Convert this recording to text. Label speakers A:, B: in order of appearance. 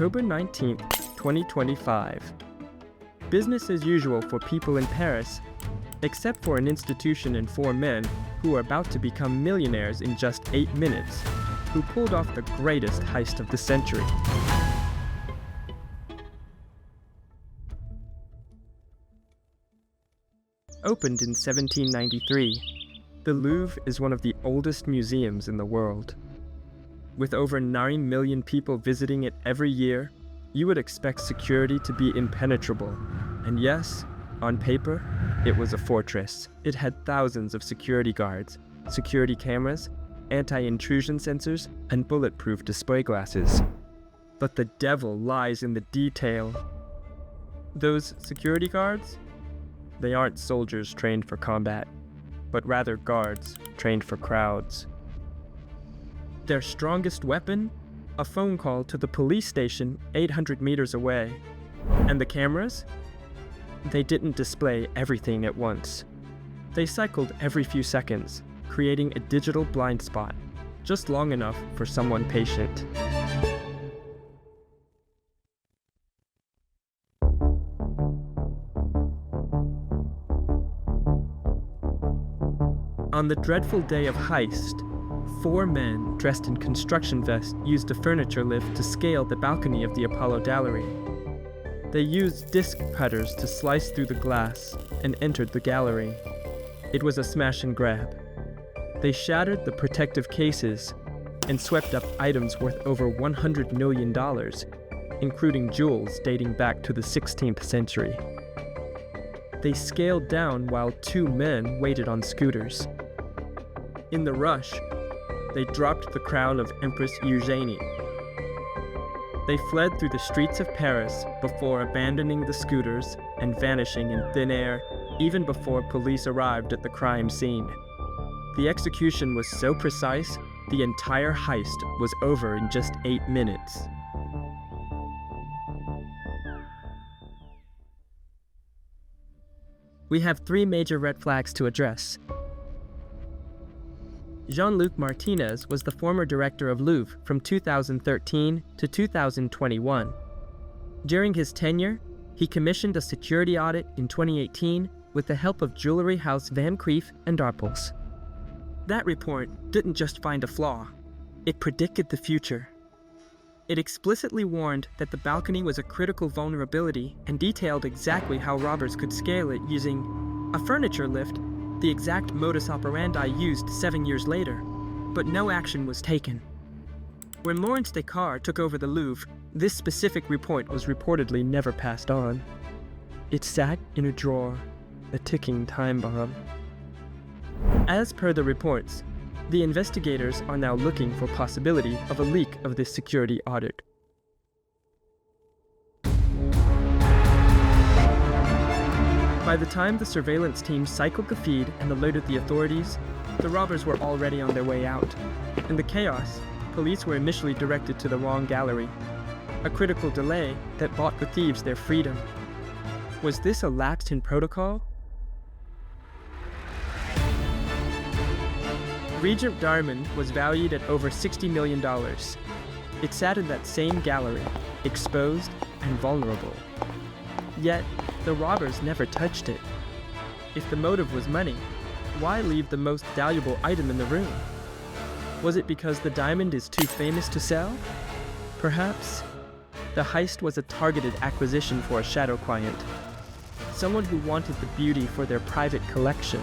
A: October 19th, 2025. Business as usual for people in Paris, except for an institution and four men who are about to become millionaires in just 8 minutes, who pulled off the greatest heist of the century. Opened in 1793, the Louvre is one of the oldest museums in the world. With over 9 million people visiting it every year, you would expect security to be impenetrable. And yes, on paper, it was a fortress. It had thousands of security guards, security cameras, anti-intrusion sensors, and bulletproof display glasses. But the devil lies in the detail. Those security guards? They aren't soldiers trained for combat, but rather guards trained for crowds. Their strongest weapon? A phone call to the police station 800 meters away. And the cameras? They didn't display everything at once. They cycled every few seconds, creating a digital blind spot, just long enough for someone patient. On the dreadful day of Heist, 4 men dressed in construction vests used a furniture lift to scale the balcony of the Apollo Gallery. They used disc cutters to slice through the glass and entered the gallery. It was a smash and grab. They shattered the protective cases and swept up items worth over $100 million, including jewels dating back to the 16th century. They scaled down while 2 men waited on scooters. In the rush, they dropped the crown of Empress Eugénie. They fled through the streets of Paris before abandoning the scooters and vanishing in thin air even before police arrived at the crime scene. The execution was so precise, the entire heist was over in just 8 minutes. We have 3 major red flags to address. Jean-Luc Martinez was the former director of Louvre from 2013 to 2021. During his tenure, he commissioned a security audit in 2018 with the help of jewelry house Van Cleef & Arpels. That report didn't just find a flaw, it predicted the future. It explicitly warned that the balcony was a critical vulnerability and detailed exactly how robbers could scale it using a furniture lift, the exact modus operandi used 7 years later, but no action was taken. When Laurence Descartes took over the Louvre, this specific report was reportedly never passed on. It sat in a drawer, a ticking time bomb. As per the reports, the investigators are now looking for possibility of a leak of this security audit. By the time the surveillance team cycled the feed and alerted the authorities, the robbers were already on their way out. In the chaos, police were initially directed to the wrong gallery, a critical delay that bought the thieves their freedom. Was this a lapse in protocol? Regent Diamond was valued at over $60 million. It sat in that same gallery, exposed and vulnerable. Yet, the robbers never touched it. If the motive was money, why leave the most valuable item in the room? Was it because the diamond is too famous to sell? Perhaps the heist was a targeted acquisition for a shadow client, someone who wanted the beauty for their private collection.